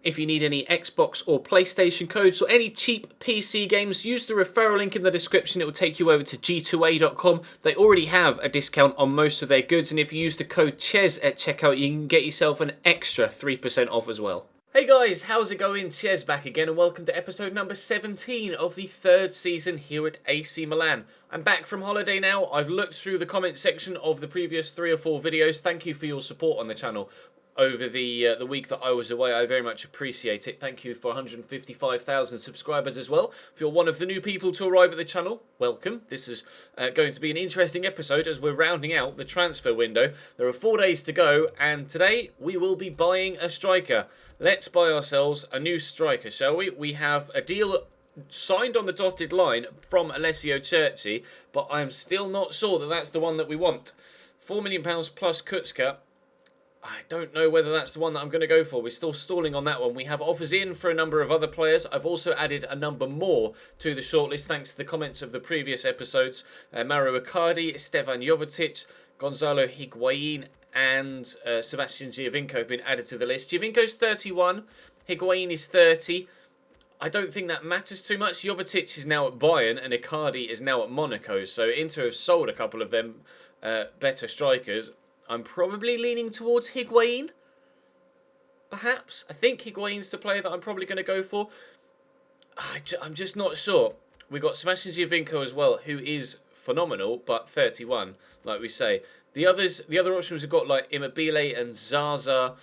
If you need any Xbox or PlayStation codes or any cheap PC games, use the referral link in the description. It will take you over to g2a.com. They already have a discount on most of their goods, and if you use the code CHES at checkout, you can get yourself an extra 3% off as well. Hey guys, how's it going? Ches back again, and welcome to episode number 17 of the third season here at AC Milan. I'm back from holiday now. I've looked through the comment section of the previous 3 or 4 videos. Thank you for your support on the channel over the week that I was away. I very much appreciate it. Thank you for 155,000 subscribers as well. If you're one of the new people to arrive at the channel, welcome. This is going to be an interesting episode as we're rounding out the transfer window. There are 4 days to go, and today we will be buying a striker. Let's buy ourselves a new striker, shall we? We have a deal signed on the dotted line from Alessio Cerci, but I'm still not sure that that's the one that we want. £4 million plus Kutzka. I don't know whether that's the one that I'm going to go for. We're still stalling on that one. We have offers in for a number of other players. I've also added a number more to the shortlist thanks to the comments of the previous episodes. Mauro Icardi, Stefan Jovetic, Gonzalo Higuain and Sebastian Giovinco have been added to the list. Giovinco's 31, Higuain is 30. I don't think that matters too much. Jovetic is now at Bayern and Icardi is now at Monaco. So Inter have sold a couple of them better strikers. I'm probably leaning towards Higuain, perhaps. I think Higuain's the player that I'm probably going to go for. I'm just not sure. We've got Sebastian Giovinco as well, who is phenomenal, but 31, like we say. The other options we've got, like Immobile and Zaza,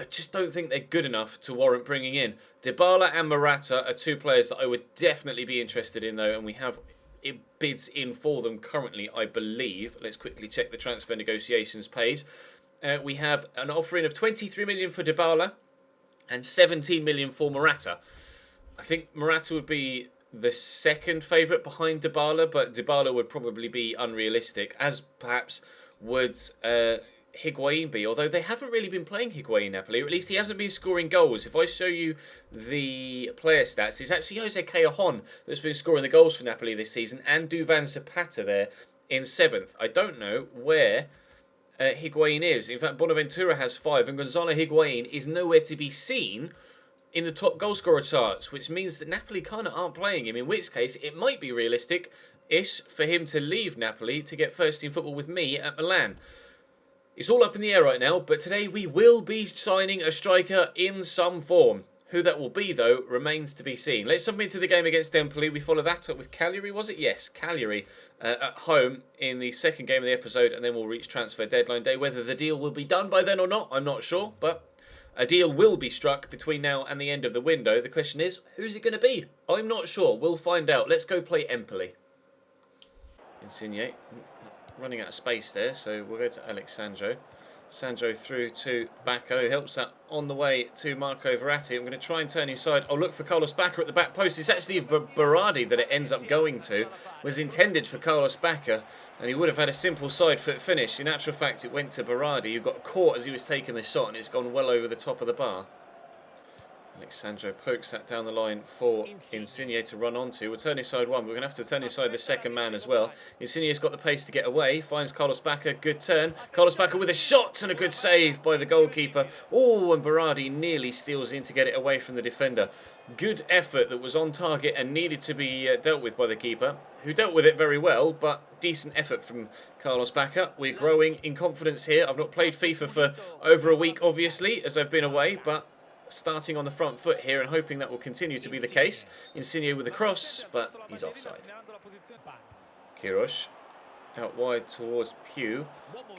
just don't think they're good enough to warrant bringing in. Dybala and Morata are 2 players that I would definitely be interested in, though, and we have bids in for them currently, I believe. Let's quickly check the transfer negotiations page. We have an offering of 23 million for Dybala and 17 million for Morata. I think Morata would be the second favourite behind Dybala, but Dybala would probably be unrealistic, as perhaps would Higuain be, although they haven't really been playing Higuain Napoli, or at least he hasn't been scoring goals. If I show you the player stats, it's actually Jose Callejon that's been scoring the goals for Napoli this season, and Duvan Zapata there in 7th. I don't know where Higuain is. In fact, Bonaventura has 5, and Gonzalo Higuain is nowhere to be seen in the top goalscorer charts, which means that Napoli kind of aren't playing him, in which case it might be realistic-ish for him to leave Napoli to get first-team football with me at Milan. It's all up in the air right now, but today we will be signing a striker in some form. Who that will be, though, remains to be seen. Let's jump into the game against Empoli. We follow that up with Cagliari, was it? Yes, Cagliari at home in the second game of the episode, and then we'll reach transfer deadline day. Whether the deal will be done by then or not, I'm not sure, but a deal will be struck between now and the end of the window. The question is, who's it going to be? I'm not sure. We'll find out. Let's go play Empoli. Insigne. Running out of space there, so we'll go to Alexandro. Sandro through to Bacco, helps that on the way to Marco Verratti. I'm going to try and turn inside. I'll look for Carlos Bacca at the back post. It's actually Berardi that it ends up going to. It was intended for Carlos Bacca, and he would have had a simple side foot finish. In actual fact, it went to Berardi, who got caught as he was taking the shot, and it's gone well over the top of the bar. Alexandro pokes that down the line for Insigne to run onto. We'll turn inside one. We're going to have to turn inside the second man as well. Insigne's got the pace to get away. Finds Carlos Bacca. Good turn. Carlos Bacca with a shot and a good save by the goalkeeper. Oh, and Berardi nearly steals in to get it away from the defender. Good effort that was on target and needed to be dealt with by the keeper, who dealt with it very well, but decent effort from Carlos Bacca. We're growing in confidence here. I've not played FIFA for over a week, obviously, as I've been away, but starting on the front foot here and hoping that will continue to be the case. Insigne with a cross, but he's offside. Kirosh out wide towards Pugh.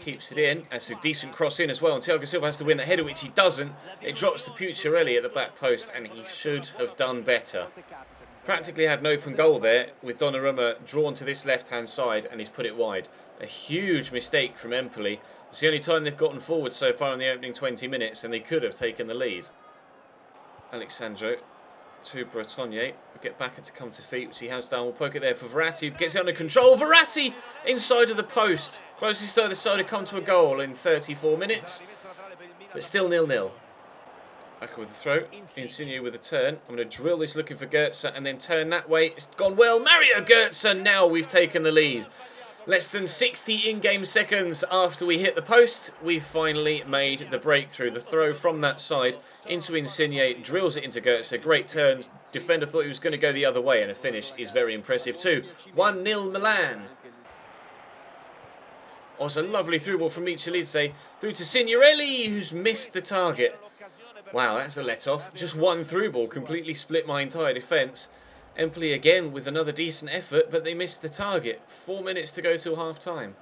Keeps it in. That's a decent cross in as well. And Thiago Silva has to win the header, which he doesn't. It drops to Pucciarelli at the back post, and he should have done better. Practically had an open goal there with Donnarumma drawn to this left-hand side, and he's put it wide. A huge mistake from Empoli. It's the only time they've gotten forward so far in the opening 20 minutes, and they could have taken the lead. Alexandro to Bretonnier. We'll get Bacca to come to feet, which he has done. We'll poke it there for Verratti. Gets it under control. Verratti inside of the post. Closest other side to come to a goal in 34 minutes. But still 0-0. Bacca with the throw. Insigne with a turn. I'm going to drill this looking for Goetze and then turn that way. It's gone well. Mario Goetze. Now we've taken the lead. Less than 60 in-game seconds after we hit the post, we finally made the breakthrough. The throw from that side into Insigne, drills it into Goetz. A great turn. Defender thought he was going to go the other way, and a finish is very impressive too. 1-0 Milan. Also, a lovely through ball from Michelidze through to Signorelli, who's missed the target. Wow, that's a let-off. Just one through ball, completely split my entire defence. Empoli again with another decent effort, but they missed the target. 4 minutes to go till half-time.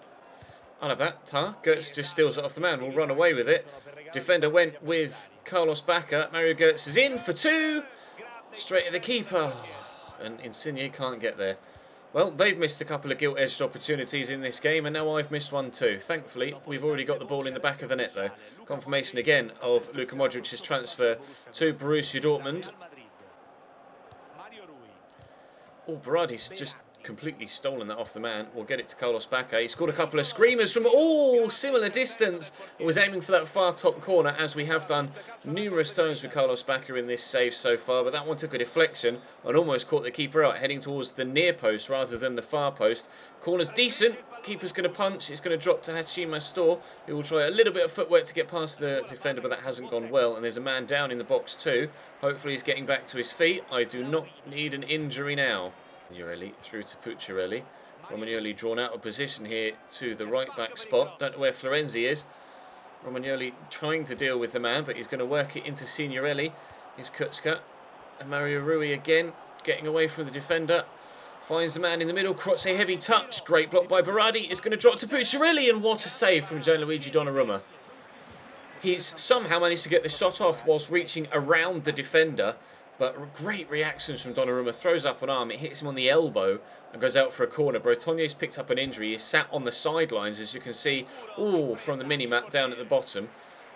I'll have that. Goetz just steals it off the man. We'll run away with it. Defender went with Carlos Bacca. Mario Goetz is in for 2. Straight at the keeper. And Insigne can't get there. Well, they've missed a couple of gilt-edged opportunities in this game, and now I've missed one too. Thankfully, we've already got the ball in the back of the net, though. Confirmation again of Luka Modric's transfer to Borussia Dortmund. Oh, Berardi's just completely stolen that off the man. We'll get it to Carlos Bacca. He scored a couple of screamers from similar distance. Was aiming for that far top corner, as we have done numerous times with Carlos Bacca in this save so far. But that one took a deflection and almost caught the keeper out, heading towards the near post rather than the far post. Corner's decent. Keeper's going to punch. It's going to drop to Hachima Store, who will try a little bit of footwork to get past the defender, but that hasn't gone well. And there's a man down in the box too. Hopefully he's getting back to his feet. I do not need an injury now. Romagnoli through to Pucciarelli. Romagnoli drawn out of position here to the right back spot. Don't know where Florenzi is. Romagnoli trying to deal with the man, but he's going to work it into Signorelli. Here's Kutzka. And Mario Rui again, getting away from the defender. Finds the man in the middle. Crotze, a heavy touch. Great block by Berardi. It's going to drop to Pucciarelli, and what a save from Gianluigi Donnarumma. He's somehow managed to get the shot off whilst reaching around the defender. But great reactions from Donnarumma. Throws up an arm, it hits him on the elbow and goes out for a corner. Bretonnier's picked up an injury. He's sat on the sidelines, as you can see, from the mini-map down at the bottom.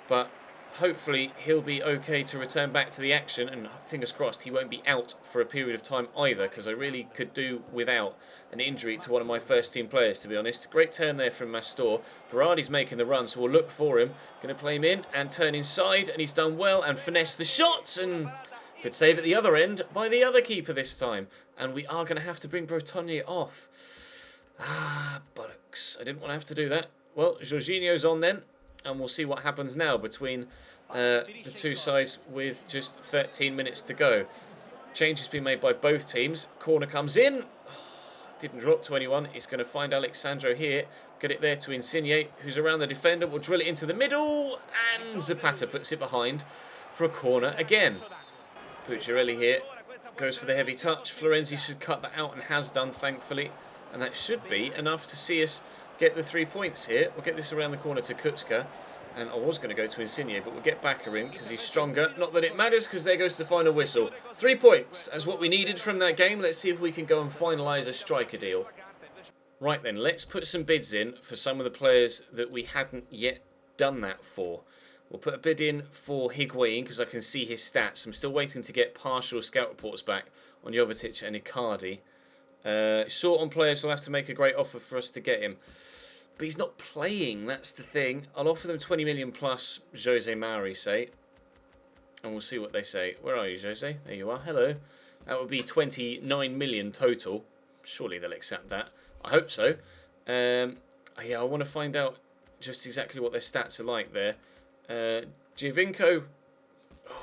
But hopefully he'll be okay to return back to the action, and fingers crossed he won't be out for a period of time either, because I really could do without an injury to one of my first team players, to be honest. Great turn there from Mastor. Berardi's making the run, so we'll look for him. Going to play him in and turn inside, and he's done well and finesse the shots, and good save at the other end by the other keeper this time. And we are going to have to bring Bretonnier off. Bollocks. I didn't want to have to do that. Well, Jorginho's on then, and we'll see what happens now between the two sides with just 13 minutes to go. Change has been made by both teams. Corner comes in. Didn't drop to anyone. He's going to find Alexandro here. Get it there to Insigne, who's around the defender. Will drill it into the middle. And Zapata puts it behind for a corner again. Pucciarelli here goes for the heavy touch. Florenzi should cut that out and has done, thankfully. And that should be enough to see us get the 3 points here. We'll get this around the corner to Kutzka. And I was going to go to Insigne, but we'll get Bacca in because he's stronger. Not that it matters, because there goes the final whistle. 3 points as what we needed from that game. Let's see if we can go and finalise a striker deal. Right then, let's put some bids in for some of the players that we hadn't yet done that for. We'll put a bid in for Higuain because I can see his stats. I'm still waiting to get partial scout reports back on Jovetic and Icardi. Short on players, will have to make a great offer for us to get him. But he's not playing, that's the thing. I'll offer them 20 million plus Jose Mauri, say. And we'll see what they say. Where are you, Jose? There you are. Hello. That would be 29 million total. Surely they'll accept that. I hope so. Yeah, I want to find out just exactly what their stats are like there. Giovinco,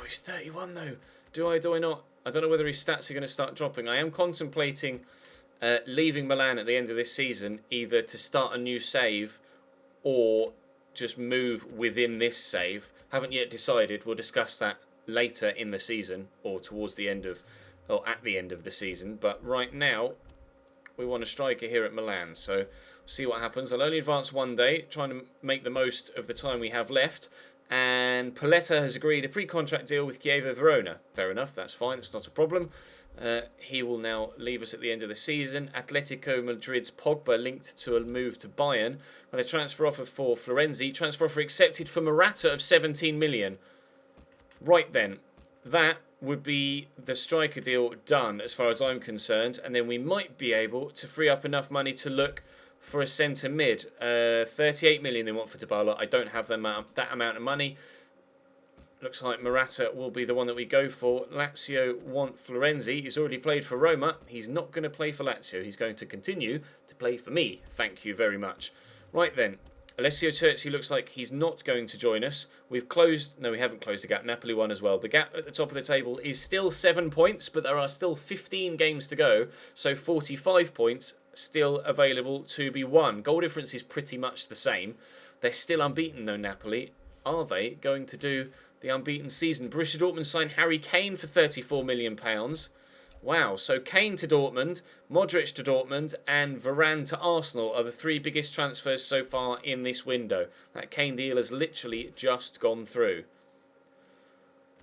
he's 31 though. Do I not? I don't know whether his stats are going to start dropping. I am contemplating leaving Milan at the end of this season, either to start a new save or just move within this save. Haven't yet decided. We'll discuss that later in the season, or towards the end of, or at the end of the season. But right now, we want a striker here at Milan, so see what happens. I'll only advance one day, trying to make the most of the time we have left. And Paletta has agreed a pre-contract deal with Chievo Verona. Fair enough, that's fine, it's not a problem. He will now leave us at the end of the season. Atletico Madrid's Pogba linked to a move to Bayern. And a transfer offer for Florenzi. Transfer offer accepted for Morata of 17 million. Right then, that would be the striker deal done as far as I'm concerned. And then we might be able to free up enough money to look for a centre mid. 38 million they want for Dybala. I don't have that amount of money. Looks like Morata will be the one that we go for. Lazio want Florenzi. He's already played for Roma. He's not going to play for Lazio. He's going to continue to play for me. Thank you very much. Right then. Alessio Cerci looks like he's not going to join us. We've closed... No, we haven't closed the gap. Napoli won as well. The gap at the top of the table is still 7 points, but there are still 15 games to go. So 45 points still available to be won. Goal difference is pretty much the same. They're still unbeaten though, Napoli. Are they going to do the unbeaten season? Borussia Dortmund signed Harry Kane for £34 million. Wow, so Kane to Dortmund, Modric to Dortmund and Varane to Arsenal are the 3 biggest transfers so far in this window. That Kane deal has literally just gone through.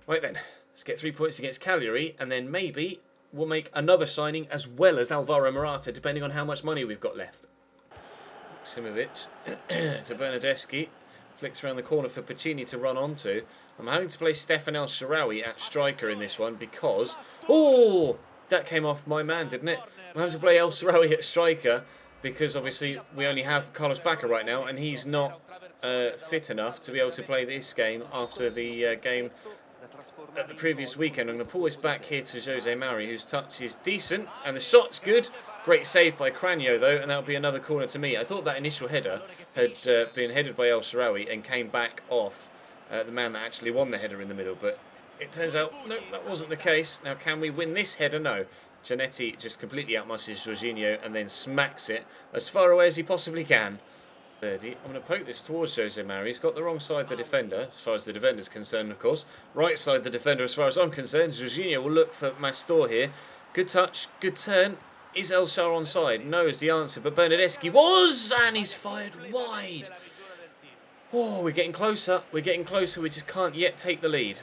Right then, let's get 3 points against Cagliari and then maybe we'll make another signing as well as Alvaro Morata, depending on how much money we've got left. Simovic to Bernardeschi. Flicks around the corner for Pacini to run onto. I'm having to play Stefan El Shaarawy at striker in this one because... Oh! That came off my man, didn't it? I'm having to play El Shaarawy at striker because obviously we only have Carlos Bacca right now and he's not fit enough to be able to play this game after the game at the previous weekend. I'm going to pull this back here to Jose Mari, whose touch is decent and the shot's good. Great save by Cranio though, and that'll be another corner to me. I thought that initial header had been headed by El Shaarawy and came back off the man that actually won the header in the middle, but it turns out, no, that wasn't the case. Now, can we win this header? No. Giannetti just completely outmuscles Jorginho and then smacks it as far away as he possibly can. I'm going to poke this towards Jose Mari. He's got the wrong side the defender, as far as the defender's concerned, of course. Right side the defender, as far as I'm concerned. Jorginho will look for Mastor here. Good touch, good turn. Is El Shaarawy onside? No is the answer, but Bernardeschi was, and he's fired wide. Oh, we're getting closer. We're getting closer. We just can't yet take the lead.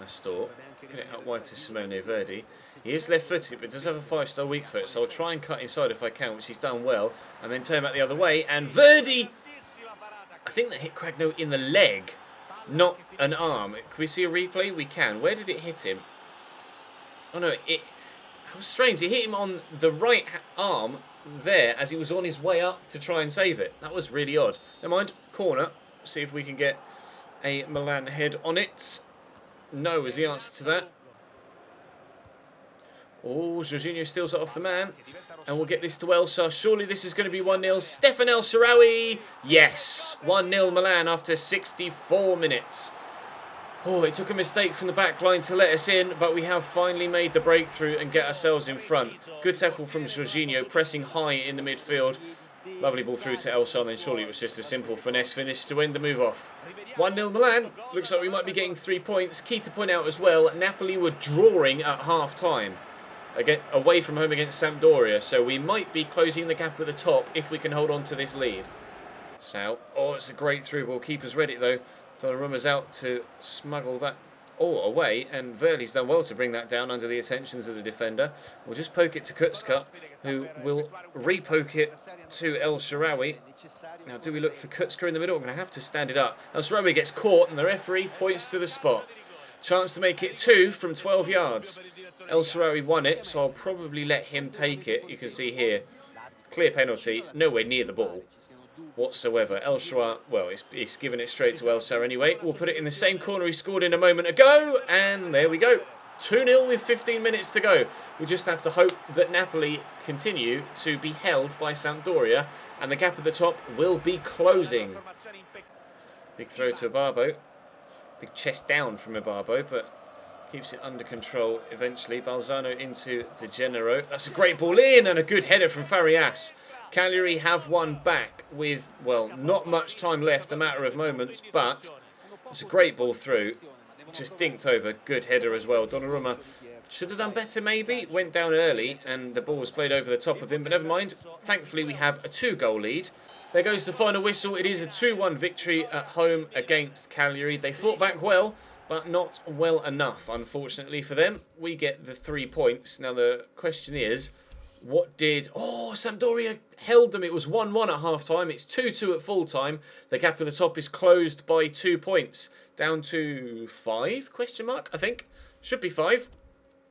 Mastor, get it out wide to Simone Verdi. He is left-footed, but does have a 5-star weak foot, so I'll try and cut inside if I can, which he's done well, and then turn back the other way. And Verdi, I think that hit Cragno in the leg, not an arm. Can we see a replay? We can. Where did it hit him? Oh no, it was strange. It hit him on the right arm there as he was on his way up to try and save it. That was really odd. Never mind. Corner. See if we can get a Milan head on it. No is the answer to that. Oh, Jorginho steals it off the man. And we'll get this to Elsa. Surely this is going to be 1-0. Stefan El Shaarawy. Yes. 1-0 Milan after 64 minutes. Oh, it took a mistake from the back line to let us in, but we have finally made the breakthrough and get ourselves in front. Good tackle from Jorginho, pressing high in the midfield. Lovely ball through to Elsa, and then surely it was just a simple finesse finish to end the move off. 1-0 Milan. Looks like we might be getting 3 points. Key to point out as well, Napoli were drawing at half-time away from home against Sampdoria, so we might be closing the gap at the top if we can hold on to this lead. Sal. Oh, it's a great through ball. Keeper's read it though. Donnarumma's out to smuggle that all away, and Verli's done well to bring that down under the attentions of the defender. We'll just poke it to Kutska, who will re-poke it to El Shaarawy. Now, do we look for Kutska in the middle? I'm going to have to stand it up. El Shaarawy gets caught, and the referee points to the spot. Chance to make it 2 from 12 yards. El Shaarawy won it, so I'll probably let him take it. You can see here, clear penalty, nowhere near the ball whatsoever. El Shaarawy, well, he's given it straight to El Shaarawy anyway. We'll put it in the same corner he scored in a moment ago, and there we go. 2-0 with 15 minutes to go. We just have to hope that Napoli continue to be held by Sampdoria, and the gap at the top will be closing. Big throw to Ibarbo. Big chest down from Ibarbo, but keeps it under control eventually. Balzano into De Genero. That's a great ball in, and a good header from Farias. Cagliari have one back with, well, not much time left, a matter of moments, but it's a great ball through. Just dinked over. Good header as well. Donnarumma should have done better maybe. Went down early and the ball was played over the top of him, but never mind. Thankfully we have a 2-goal lead. There goes the final whistle. It is a 2-1 victory at home against Cagliari. They fought back well, but not well enough, unfortunately for them. We get the 3 points. Now the question is, what did... Oh, Sampdoria held them. It was 1-1 at half-time. It's 2-2 at full-time. The gap at the top is closed by 2 points. Down to 5, question mark, I think. Should be 5.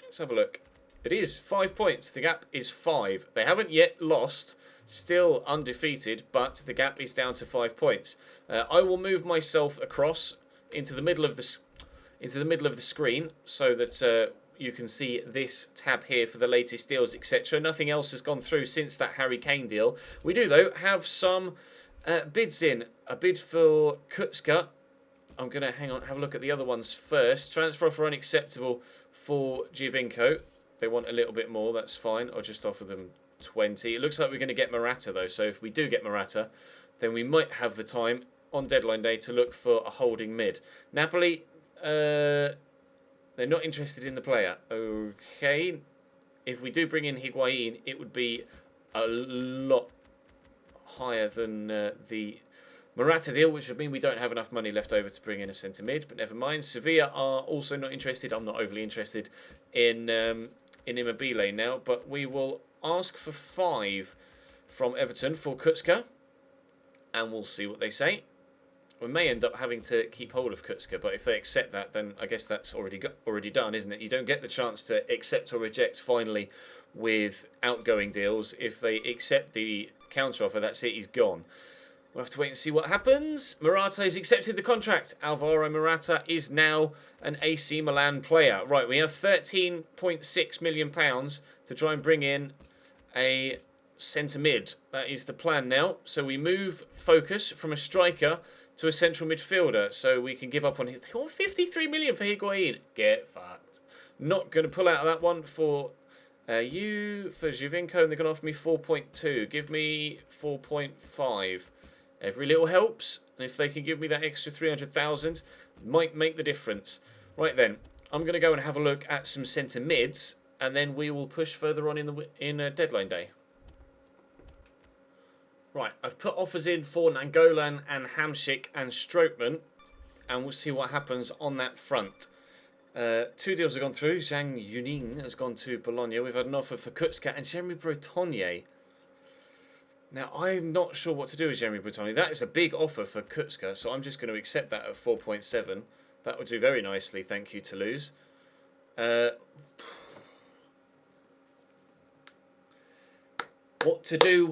Let's have a look. It is 5 points. The gap is 5. They haven't yet lost. Still undefeated, but the gap is down to 5 points. I will move myself across into the middle of the into the middle of the screen so that you can see this tab here for the latest deals, etc. Nothing else has gone through since that Harry Kane deal. We do, though, have some bids in. A bid for Kutska. I'm going to have a look at the other ones first. Transfer offer unacceptable for Giovinco. They want a little bit more, that's fine. I'll just offer them 20. It looks like we're going to get Morata, though. So if we do get Morata, then we might have the time on deadline day to look for a holding mid. Napoli, they're not interested in the player. Okay. If we do bring in Higuain, it would be a lot higher than the Morata deal, which would mean we don't have enough money left over to bring in a centre mid, but never mind. Sevilla are also not interested. I'm not overly interested in Immobile now, but we will ask for 5 from Everton for Kutska, and we'll see what they say. We may end up having to keep hold of Kutska, but if they accept that, then I guess that's already done, isn't it? You don't get the chance to accept or reject finally with outgoing deals. If they accept the counteroffer, that's it, he's gone. We'll have to wait and see what happens. Morata has accepted the contract. Alvaro Morata is now an AC Milan player. Right, we have £13.6 million to try and bring in a centre mid. That is the plan now. So we move focus from a striker to a central midfielder, so we can give up on him. They want 53 million for Higuain. Get fucked. Not going to pull out of that one for you, for Giovinco, and they're going to offer me 4.2. Give me 4.5. Every little helps, and if they can give me that extra 300,000, might make the difference. Right then, I'm going to go and have a look at some centre mids, and then we will push further on in deadline day. Right, I've put offers in for Nangolan and Hamsik and Strootman, and we'll see what happens on that front. 2 deals have gone through. Zhang Yuning has gone to Bologna. We've had an offer for Kutska and Jeremy Bretonnier. Now, I'm not sure what to do with Jeremy Bretonnier. That is a big offer for Kutska, so I'm just going to accept that at 4.7. That would do very nicely, thank you, Toulouse. What to do?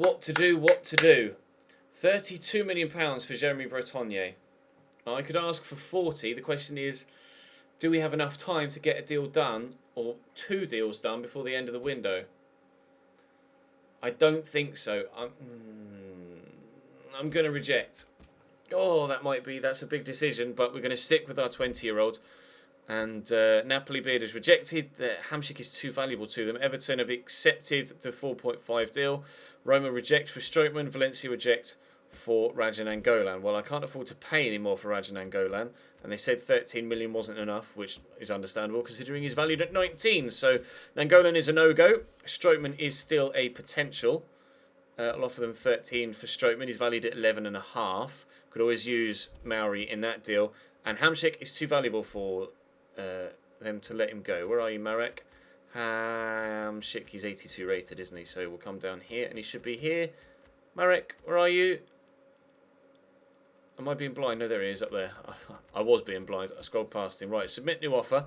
£32 million for Jeremy Bretonnier. Now, I could ask for 40. The question is, do we have enough time to get a deal done, or 2 deals done before the end of the window? I don't think so. I'm going to reject. Oh, that's a big decision, but we're going to stick with our 20-year-old. And Napoli bid is rejected. Hamsik is too valuable to them. Everton have accepted the 4.5 deal. Roma reject for Strootman. Valencia reject for Rajan Angolan. Well, I can't afford to pay any more for Rajan Angolan. And they said 13 million wasn't enough, which is understandable considering he's valued at 19. So Angolan is a no-go. Strootman is still a potential. I'll offer them 13 for Strootman. He's valued at 11.5. Could always use Maori in that deal. And Hamsik is too valuable for them to let him go. Where are you, Marek? Hamsik, he's 82 rated, isn't he? So we'll come down here, and he should be here. Marek, where are you? Am I being blind? No, there he is, up there. I was being blind. I scrolled past him. Right, submit new offer.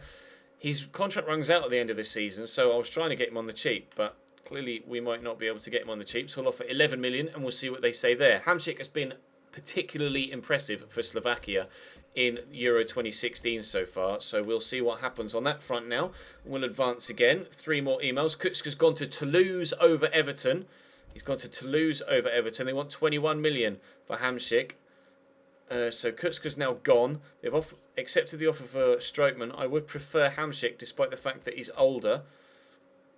His contract runs out at the end of this season, so I was trying to get him on the cheap, but clearly we might not be able to get him on the cheap, so I'll offer 11 million, and we'll see what they say there. Hamsik has been particularly impressive for Slovakia in Euro 2016 so far, so we'll see what happens on that front now. We'll advance again. 3 more emails. Kutska's gone to Toulouse over Everton. He's gone to Toulouse over Everton. They want 21 million for Hamsik. So Kutska's now gone. They've accepted the offer for Strootman. I would prefer Hamsik, despite the fact that he's older.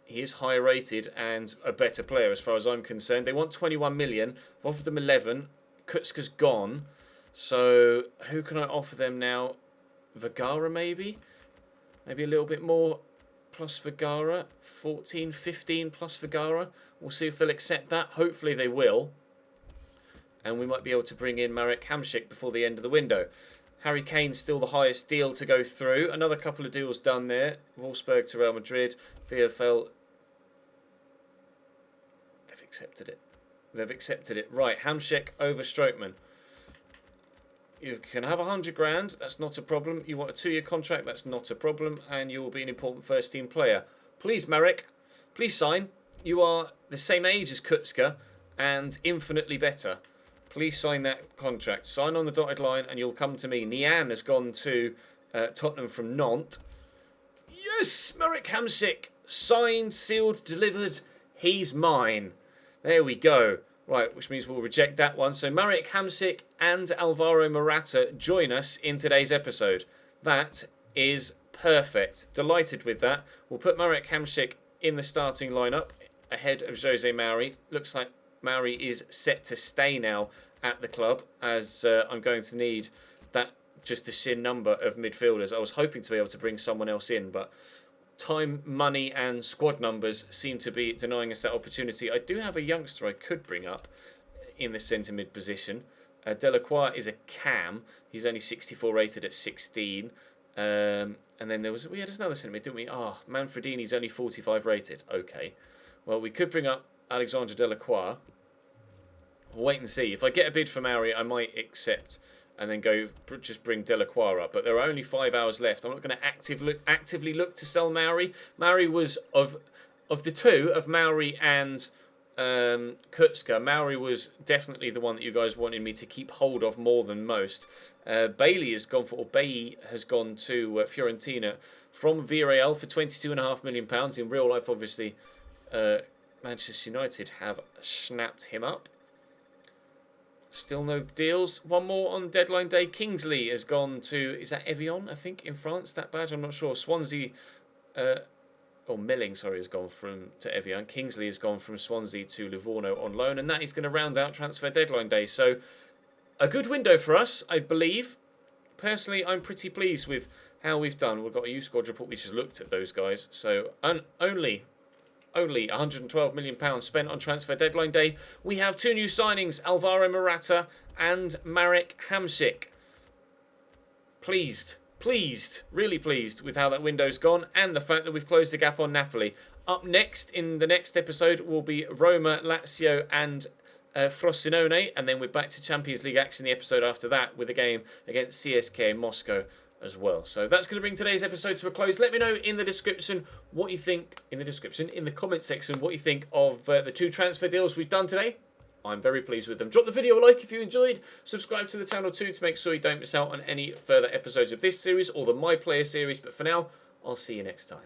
He is higher rated and a better player as far as I'm concerned. They want 21 million. I've offered them 11. Kutska's gone. So who can I offer them now? Vergara maybe? Maybe a little bit more plus Vergara. 14, 15 plus Vergara. We'll see if they'll accept that. Hopefully they will. And we might be able to bring in Marek Hamsik before the end of the window. Harry Kane still the highest deal to go through. Another couple of deals done there. Wolfsburg to Real Madrid. VfL. They've accepted it. They've accepted it. Right, Hamsik over Strootman. You can have 100 grand. That's not a problem. You want a 2-year contract. That's not a problem. And you will be an important first-team player. Please, Marek. Please sign. You are the same age as Kutska and infinitely better. Please sign that contract. Sign on the dotted line and you'll come to me. Nian has gone to Tottenham from Nantes. Yes, Marek Hamsik. Signed, sealed, delivered. He's mine. There we go. Right, which means we'll reject that one. So Marek Hamsik and Alvaro Morata join us in today's episode. That is perfect. Delighted with that. We'll put Marek Hamsik in the starting lineup ahead of Jose Mauri. Looks like Mauri is set to stay now at the club, as I'm going to need that just a sheer number of midfielders. I was hoping to be able to bring someone else in, but time, money and squad numbers seem to be denying us that opportunity. I do have a youngster I could bring up in the centre mid position. Delacroix is a cam. He's only 64 rated at 16. And then we had another centre mid, didn't we? Manfredini's only 45 rated. Okay. Well, we could bring up Alexandre Delacroix. We'll wait and see. If I get a bid for Mauri, I might accept and then just bring Delacroix up. But there are only 5 hours left. I'm not going to actively look to sell Mauri. Mauri was, of the two, of Mauri and Kutska, Mauri was definitely the one that you guys wanted me to keep hold of more than most. Bailey has gone to Fiorentina from Villarreal for £22.5 million. In real life, obviously, Manchester United have snapped him up. Still no deals. One more on deadline day. Kingsley has gone to, is that Evian, I think, in France, that badge? I'm not sure. Swansea, Milling, sorry, has gone to Evian. Kingsley has gone from Swansea to Livorno on loan, and that is going to round out transfer deadline day. So, a good window for us, I believe. Personally, I'm pretty pleased with how we've done. We've got a youth squad report. We just looked at those guys. So, only £112 million spent on transfer deadline day. We have two new signings, Alvaro Morata and Marek Hamsik. Pleased, really pleased with how that window's gone and the fact that we've closed the gap on Napoli. Up next, in the next episode, will be Roma, Lazio and Frosinone, and then we're back to Champions League action the episode after that with a game against CSKA Moscow as well. So that's going to bring today's episode to a close. Let me know in the description what you think, in the comment section, what you think of the two transfer deals we've done today. I'm very pleased with them. Drop the video a like if you enjoyed. Subscribe to the channel too to make sure you don't miss out on any further episodes of this series or the My Player series. But for now, I'll see you next time.